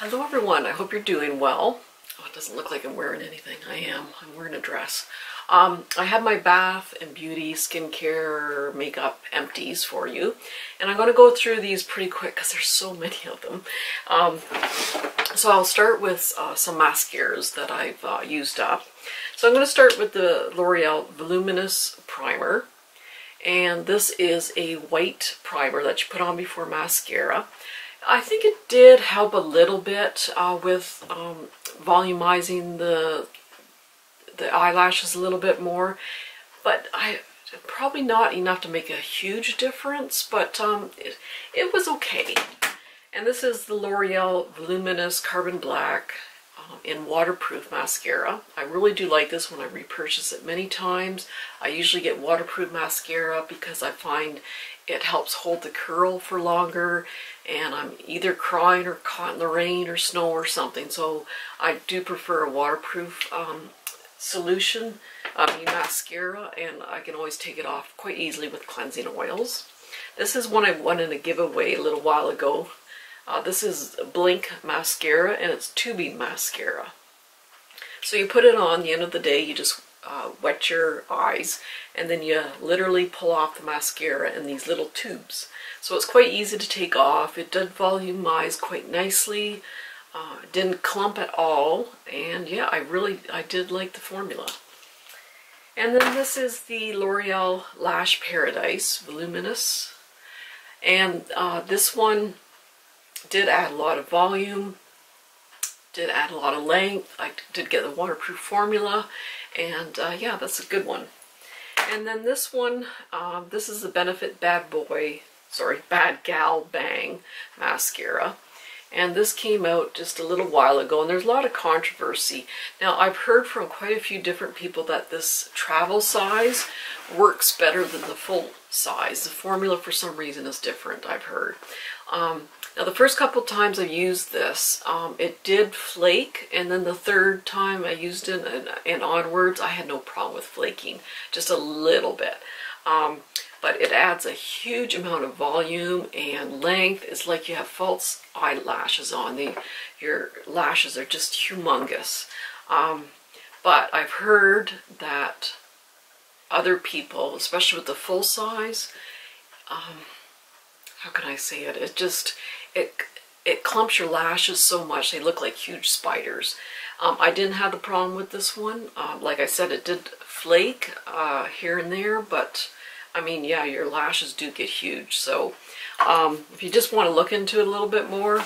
Hello everyone, I hope you're doing well. Oh, it doesn't look like I'm wearing anything. I am. I'm wearing a dress. I have my bath and beauty, skincare, makeup empties for you. And I'm going to go through these pretty quick because there's so many of them. So I'll start with some mascaras that I've used up. So I'm going to start with the L'Oreal Voluminous Primer. And this is a white primer that you put on before mascara. I think it did help a little bit with volumizing the eyelashes a little bit more, but probably not enough to make a huge difference, but it was okay. And this is the L'Oreal Voluminous Carbon Black in waterproof mascara. I really do like this one. I repurchase it many times. I usually get waterproof mascara because I find it helps hold the curl for longer, and I'm either crying or caught in the rain or snow or something, so I do prefer a waterproof solution, mascara, and I can always take it off quite easily with cleansing oils. This is one I won in a giveaway a little while ago. This is Blink mascara, and it's tubing mascara. So you put it on, the end of the day you just wet your eyes, and then you literally pull off the mascara in these little tubes. So it's quite easy to take off. It did volumize quite nicely. It didn't clump at all, and yeah, I did like the formula. And then this is the L'Oreal Lash Paradise Voluminous, and this one did add a lot of volume, did add a lot of length. I did get the waterproof formula, and yeah, that's a good one. And then this one, this is the Benefit Bad Gal Bang mascara, and this came out just a little while ago, and there's a lot of controversy. Now, I've heard from quite a few different people that this travel size works better than the full size. The formula for some reason is different, I've heard. Now, the first couple times I used this, it did flake, and then the third time I used it and onwards, I had no problem with flaking, just a little bit. But it adds a huge amount of volume and length. It's like you have false eyelashes on. Your lashes are just humongous. But I've heard that other people, especially with the full size, how can I say it? It clumps your lashes so much, they look like huge spiders. I didn't have the problem with this one. Like I said, it did flake here and there, but I mean, yeah, your lashes do get huge. So if you just want to look into it a little bit more,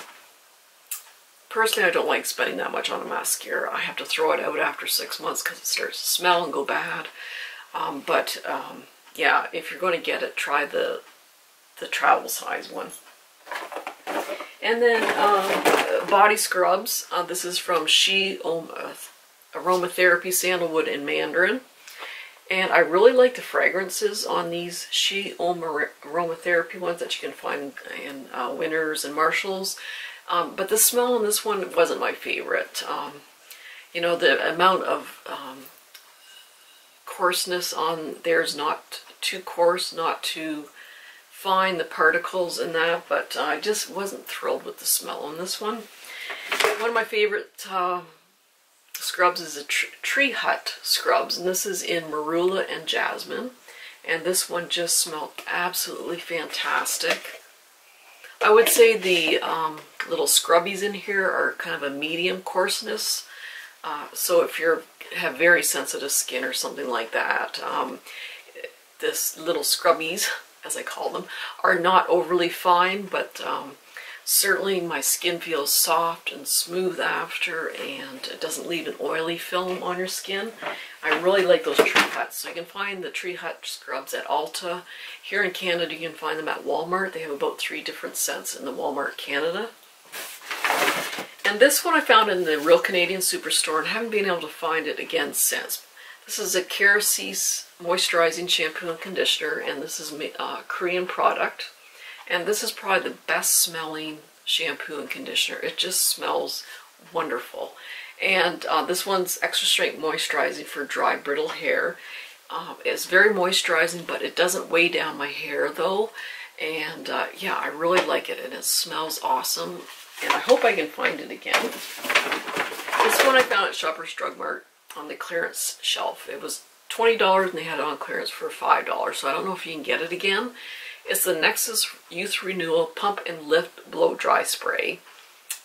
personally, I don't like spending that much on a mascara. I have to throw it out after 6 months because it starts to smell and go bad. Yeah, if you're going to get it, try the travel size one. And then body scrubs. This is from She Aromatherapy Sandalwood and Mandarin. And I really like the fragrances on these She Aromatherapy ones that you can find in Winners and Marshalls. But the smell on this one wasn't my favorite. You know, the amount of coarseness on there is not too coarse, not too fine, the particles in that, but I just wasn't thrilled with the smell on this one. One of my favorite scrubs is a Tree Hut scrubs, and this is in Marula and Jasmine, and this one just smelled absolutely fantastic. I would say the little scrubbies in here are kind of a medium coarseness, so if you have very sensitive skin or something like that, this little scrubbies, as I call them, are not overly fine, but certainly my skin feels soft and smooth after, and it doesn't leave an oily film on your skin. I really like those Tree Huts. So you can find the Tree Hut scrubs at Ulta. Here in Canada you can find them at Walmart. They have about 3 different scents in the Walmart Canada. And this one I found in the Real Canadian Superstore and haven't been able to find it again since. This is a Kerasis Moisturizing Shampoo and Conditioner, and this is a Korean product. And this is probably the best smelling shampoo and conditioner. It just smells wonderful. And this one's extra strength moisturizing for dry, brittle hair. It's very moisturizing, but it doesn't weigh down my hair though. And yeah, I really like it, and it smells awesome. and I hope I can find it again. This one I found at Shoppers Drug Mart on the clearance shelf. It was $20 and they had it on clearance for $5, so I don't know if you can get it again. It's the Nexus Youth Renewal Pump and Lift Blow Dry Spray,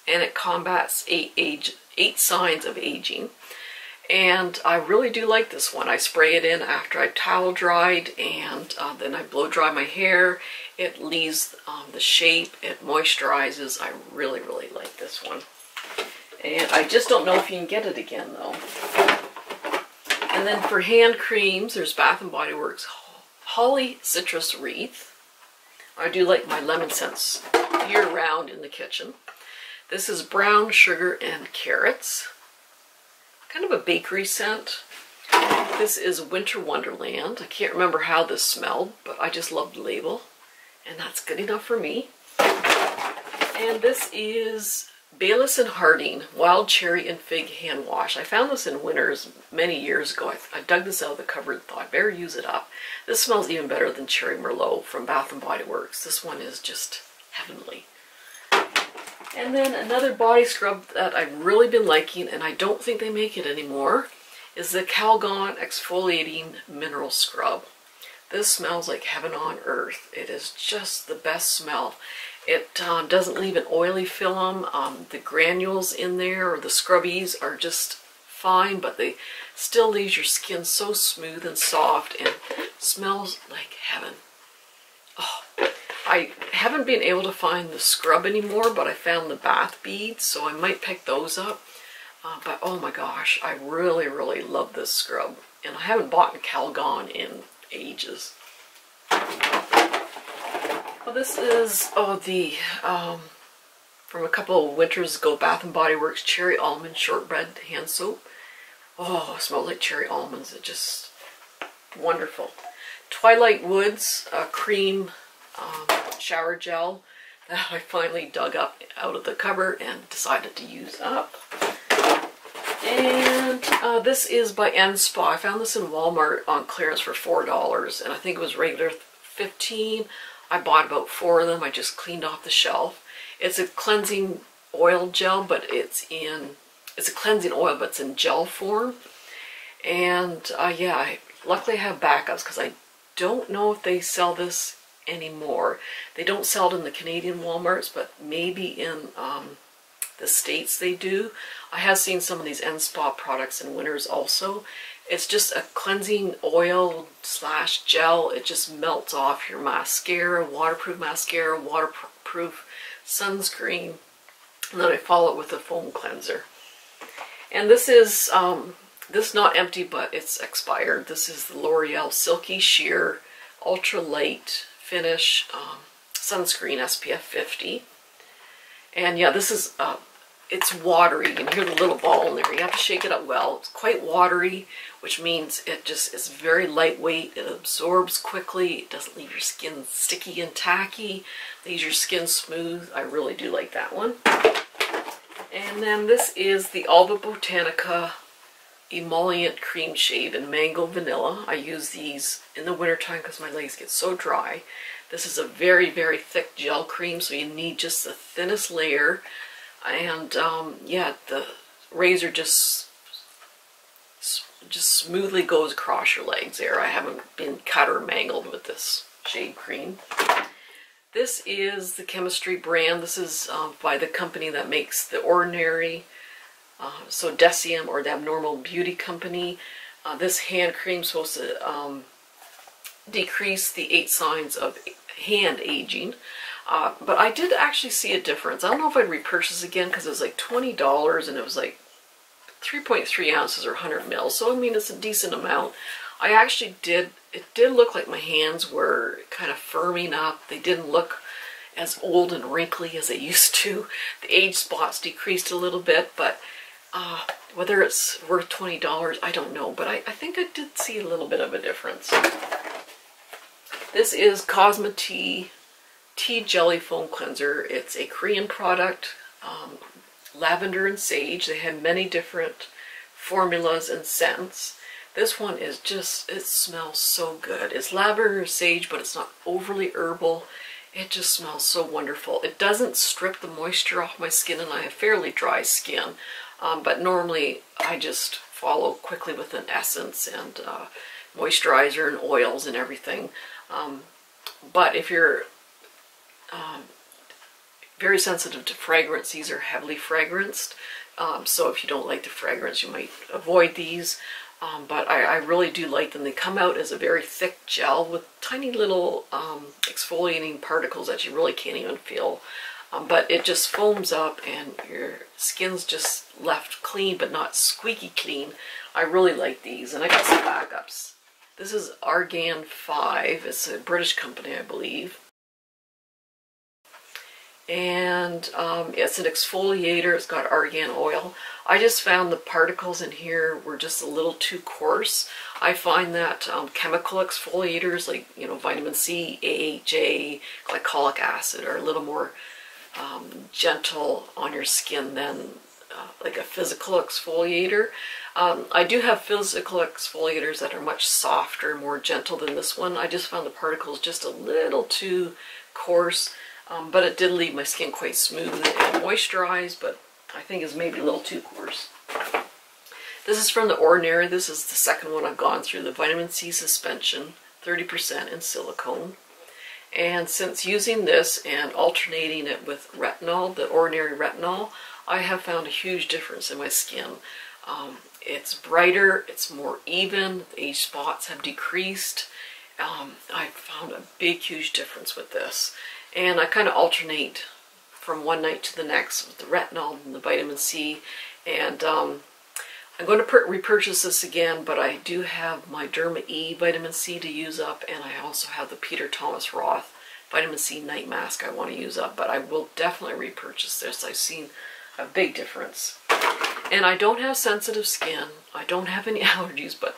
and it combats 8 signs of aging. And I really do like this one. I spray it in after I've towel dried, and then I blow dry my hair. It leaves the shape, it moisturizes. I really, really like this one. And I just don't know if you can get it again though. And then for hand creams, there's Bath & Body Works Holly Citrus Wreath. I do like my lemon scents year-round in the kitchen. This is brown sugar and carrots. Kind of a bakery scent. This is Winter Wonderland. I can't remember how this smelled, but I just love the label. And that's good enough for me. And this is Baylis and Harding Wild Cherry and Fig Hand Wash. I found this in Winners many years ago. I dug this out of the cupboard and thought, I better use it up. This smells even better than Cherry Merlot from Bath & Body Works. This one is just heavenly. And then another body scrub that I've really been liking, and I don't think they make it anymore, is the Calgon Exfoliating Mineral Scrub. This smells like heaven on earth. It is just the best smell. It doesn't leave an oily film. The granules in there, or the scrubbies, are just fine, but they still leave your skin so smooth and soft and smells like heaven. Oh. I haven't been able to find the scrub anymore, but I found the bath beads, so I might pick those up. But oh my gosh, I really, really love this scrub. And I haven't bought a Calgon in ages. Well, this is, from a couple of winters ago, Bath & Body Works Cherry Almond Shortbread Hand Soap. Oh, it smells like cherry almonds. It's just wonderful. Twilight Woods Cream shower gel that I finally dug up out of the cupboard and decided to use up. And this is by N-Spa. I found this in Walmart on clearance for $4, and I think it was regular $15. I bought about 4 of them. I just cleaned off the shelf. It's a cleansing oil gel, but it's a cleansing oil, but it's in gel form. And yeah, luckily I have backups because I don't know if they sell this anymore. They don't sell it in the Canadian Walmarts, but maybe in the States they do. I have seen some of these N-Spa products in Winners also. It's just a cleansing oil / gel. It just melts off your mascara, waterproof sunscreen, and then I follow it with a foam cleanser. And this is not empty, but it's expired. This is the L'Oreal Silky Sheer Ultra Light Finish sunscreen SPF 50. And yeah, this is it's watery. You can hear the little ball in there. You have to shake it up well. It's quite watery, which means it just is very lightweight. It absorbs quickly. It doesn't leave your skin sticky and tacky. It leaves your skin smooth. I really do like that one. And then this is the Alba Botanica Emollient Cream Shave in Mango Vanilla. I use these in the wintertime because my legs get so dry. This is a very, very thick gel cream, so you need just the thinnest layer. And yeah, the razor just smoothly goes across your legs there. I haven't been cut or mangled with this shave cream. This is the Chemistry brand. This is by the company that makes The Ordinary, so Decium, or the Abnormal Beauty Company. This hand cream is supposed to decrease the 8 signs of hand aging. But I did actually see a difference. I don't know if I'd repurchase again because it was like $20 and it was like 3.3 ounces or 100 mils. So I mean, it's a decent amount. I actually did, it did look like my hands were kind of firming up. They didn't look as old and wrinkly as they used to. The age spots decreased a little bit, but whether it's worth $20, I don't know. But I think I did see a little bit of a difference. This is Cosma Tea Jelly Foam Cleanser. It's a Korean product, lavender and sage. They have many different formulas and scents. This one is just, it smells so good. It's lavender and sage, but it's not overly herbal. It just smells so wonderful. It doesn't strip the moisture off my skin, and I have fairly dry skin. But normally I just follow quickly with an essence and moisturizer and oils and everything. But if you're very sensitive to fragrance, these are heavily fragranced. So if you don't like the fragrance, you might avoid these. But I really do like them. They come out as a very thick gel with tiny little exfoliating particles that you really can't even feel. But it just foams up and your skin's just left clean, but not squeaky clean. I really like these, and I got some backups. This is Argan 5. It's a British company, I believe. And it's an exfoliator. It's got argan oil. I just found the particles in here were just a little too coarse. I find that chemical exfoliators like, you know, vitamin C, AHA, glycolic acid are a little more gentle on your skin than like a physical exfoliator. I do have physical exfoliators that are much softer, more gentle than this one. I just found the particles just a little too coarse. But it did leave my skin quite smooth and moisturized, but I think it's maybe a little too coarse. This is from The Ordinary. This is the second one I've gone through, the vitamin C suspension, 30% in silicone. And since using this and alternating it with retinol, the Ordinary retinol, I have found a huge difference in my skin. It's brighter, it's more even, the age spots have decreased. I found a big, huge difference with this. And I kind of alternate from one night to the next with the retinol and the vitamin C. And I'm going to repurchase this again, but I do have my Derma E vitamin C to use up, and I also have the Peter Thomas Roth vitamin C night mask I want to use up, but I will definitely repurchase this. I've seen a big difference. And I don't have sensitive skin. I don't have any allergies, but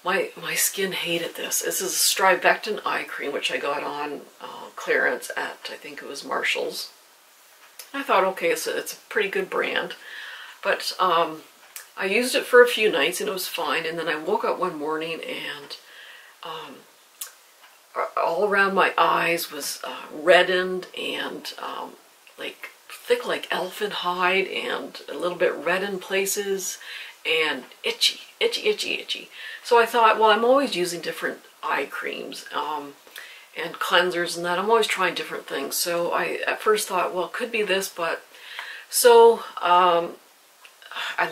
my skin hated this. This is a Strivectin eye cream, which I got on clearance at, I think it was Marshall's. I thought, okay, it's a pretty good brand. But I used it for a few nights and it was fine. And then I woke up one morning and all around my eyes was reddened and like thick like elephant hide and a little bit red in places and itchy, itchy, itchy, itchy. So I thought, well, I'm always using different eye creams and cleansers and that. I'm always trying different things. So I at first thought, well, it could be this, but so I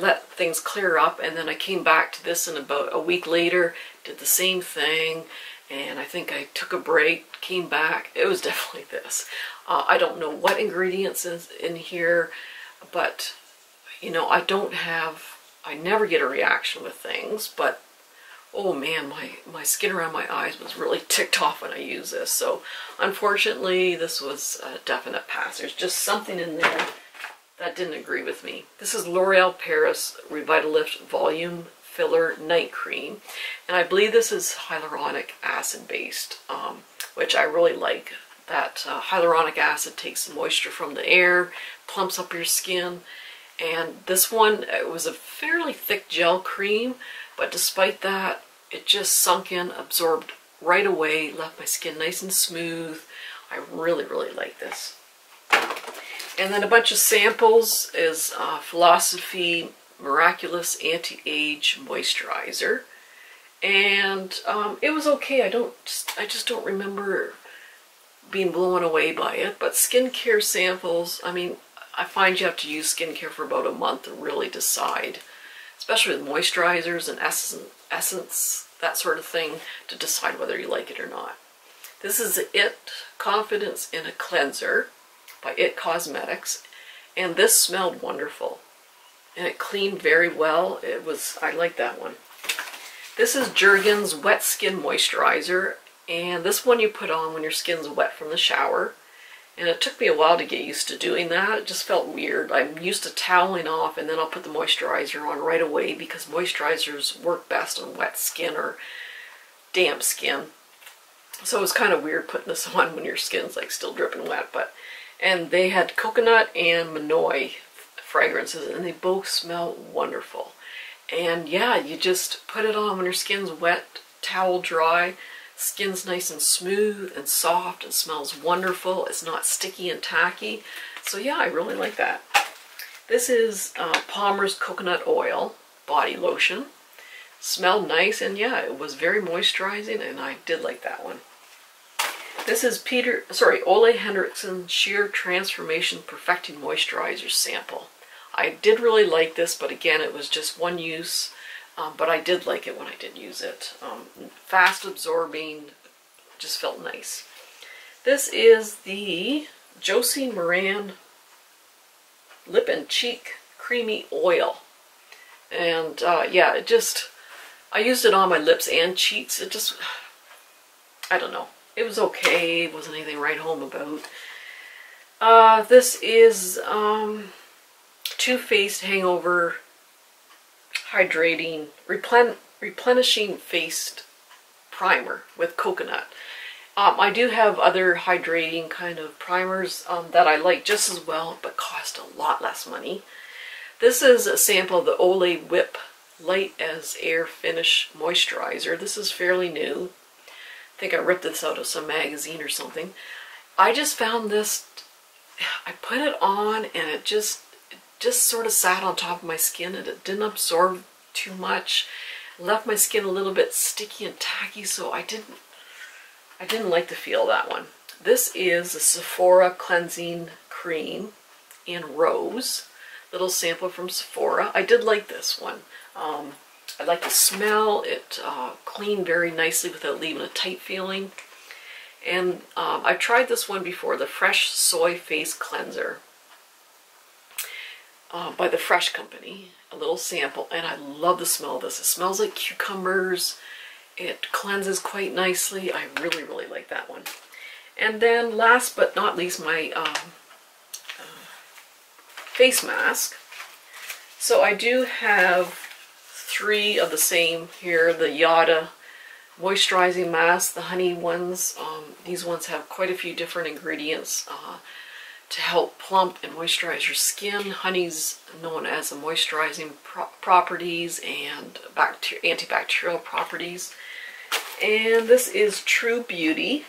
let things clear up, and then I came back to this, and about a week later did the same thing, and I think I took a break, came back. It was definitely this. I don't know what ingredients is in here, but you know, I never get a reaction with things, but oh man, my skin around my eyes was really ticked off when I used this. So unfortunately, this was a definite pass. There's just something in there that didn't agree with me. This is L'Oreal Paris Revitalift Volume Filler Night Cream. And I believe this is hyaluronic acid based, which I really like. That hyaluronic acid takes the moisture from the air, plumps up your skin. And this one, it was a fairly thick gel cream, but despite that, it just sunk in, absorbed right away, left my skin nice and smooth. I really, really like this. And then a bunch of samples is Philosophy Miraculous Anti-Age Moisturizer. And it was okay. I just don't remember being blown away by it. But skincare samples, I mean, I find you have to use skincare for about a month to really decide, especially with moisturizers and essence, that sort of thing, to decide whether you like it or not. This is It Confidence in a Cleanser by It Cosmetics, and this smelled wonderful, and it cleaned very well. I like that one. This is Jergens Wet Skin Moisturizer, and this one you put on when your skin's wet from the shower. And it took me a while to get used to doing that. It just felt weird. I'm used to toweling off and then I'll put the moisturizer on right away because moisturizers work best on wet skin or damp skin. So it was kind of weird putting this on when your skin's like still dripping wet. And they had coconut and Manoi fragrances and they both smell wonderful. And yeah, you just put it on when your skin's wet, towel dry, Skin's nice and smooth and soft and smells wonderful. It's not sticky and tacky. So yeah, I really like that. This is Palmer's Coconut Oil Body Lotion. Smelled nice, and yeah, it was very moisturizing, and I did like that one. This is Ole Henriksen Sheer Transformation Perfecting Moisturizer Sample. I did really like this, but again, it was just one use, but I did like it when I did use it. Fast absorbing, just felt nice. This is the Josie Maran Lip and Cheek Creamy Oil. And yeah, I used it on my lips and cheeks. It just, I don't know. It was okay. It wasn't anything to write home about. This is Too Faced Hangover Hydrating Replenishing Faced Primer with coconut. I do have other hydrating kind of primers that I like just as well, but cost a lot less money. This is a sample of the Ole Whip Light as Air Finish Moisturizer. This is fairly new. I think I ripped this out of some magazine or something. I just found this, I put it on and it just sort of sat on top of my skin, and it didn't absorb too much. Left my skin a little bit sticky and tacky, so I didn't like the feel of that one. This is a Sephora Cleansing Cream in Rose. Little sample from Sephora. I did like this one. I like the smell. It cleaned very nicely without leaving a tight feeling. And I've tried this one before, the Fresh Soy Face Cleanser by the Fresh Company. A little sample, and I love the smell of this. It smells like cucumbers. It cleanses quite nicely. I really, really like that one. And then last but not least, my face mask. So I do have 3 of the same here, the Yada moisturizing mask, the honey ones. These ones have quite a few different ingredients to help plump and moisturize your skin. Honey's known as the moisturizing properties and antibacterial properties. And this is True Beauty.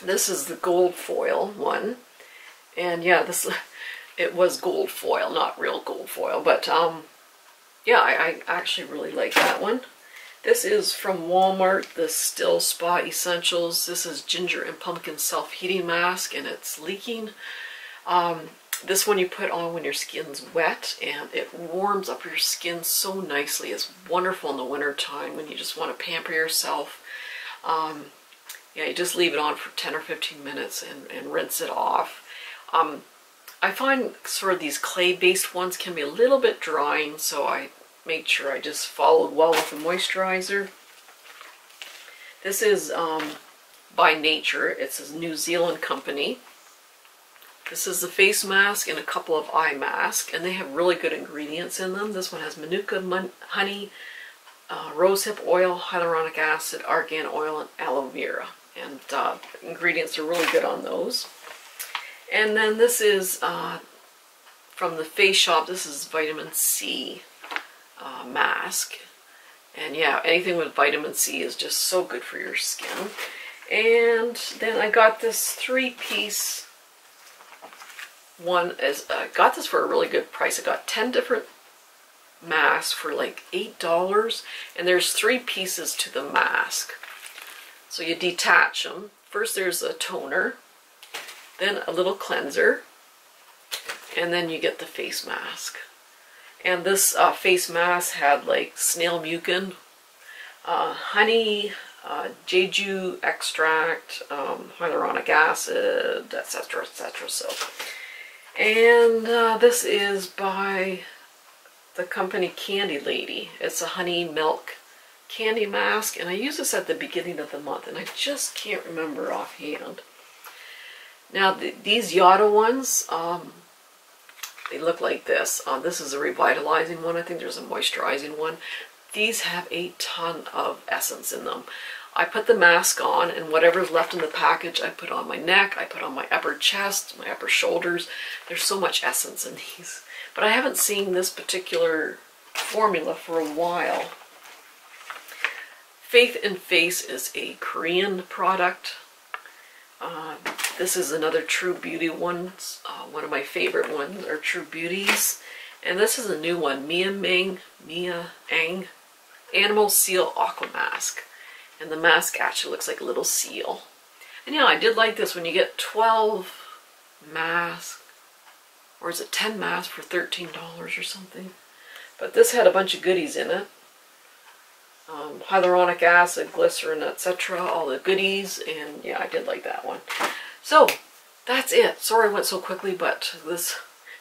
This is the gold foil one. And yeah, it was gold foil, not real gold foil, but yeah, I actually really like that one. This is from Walmart, the Still Spa Essentials. This is Ginger and Pumpkin Self-Heating Mask, and it's leaking. This one you put on when your skin's wet, and it warms up your skin so nicely. It's wonderful in the winter time when you just want to pamper yourself. Yeah, you just leave it on for 10 or 15 minutes and rinse it off. I find sort of these clay-based ones can be a little bit drying, so I made sure I just followed well with the moisturizer. This is by Nature. It's a New Zealand company. This is the face mask and a couple of eye masks, and they have really good ingredients in them. This one has Manuka honey, rosehip oil, hyaluronic acid, argan oil, and aloe vera. And ingredients are really good on those. And then this is from the Face Shop. This is vitamin C mask. And yeah, anything with vitamin C is just so good for your skin. And then I got this 3-piece one. I got this for a really good price. I got 10 different masks for like $8. And there's 3 pieces to the mask. So you detach them. First there's a toner, then a little cleanser, and then you get the face mask. And this face mask had like snail mucin, honey, jeju extract, hyaluronic acid, etc., etc. So, and this is by the company Candy Lady. It's a honey milk candy mask, and I use this at the beginning of the month, and I just can't remember offhand. Now these Yada ones, they look like this. This is a revitalizing one. I think there's a moisturizing one. These have a ton of essence in them. I put the mask on, and whatever's left in the package I put on my neck, I put on my upper chest, my upper shoulders. There's so much essence in these. But I haven't seen this particular formula for a while. Faith and Face is a Korean product. This is another True Beauty one. One of my favorite ones are True Beauties. And this is a new one, Mia Ang Animal Seal Aqua Mask. And the mask actually looks like a little seal. And yeah, I did like this when you get 12 masks, or is it 10 masks for $13 or something? But this had a bunch of goodies in it. Hyaluronic acid, glycerin, etc. All the goodies, and yeah, I did like that one. So, that's it. Sorry I went so quickly, but this,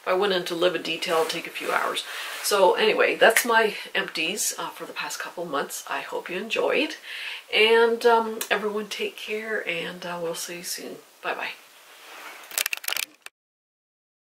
if I went into live in detail, it'd take a few hours. So anyway, that's my empties for the past couple months. I hope you enjoyed. And everyone take care, and we'll see you soon. Bye-bye.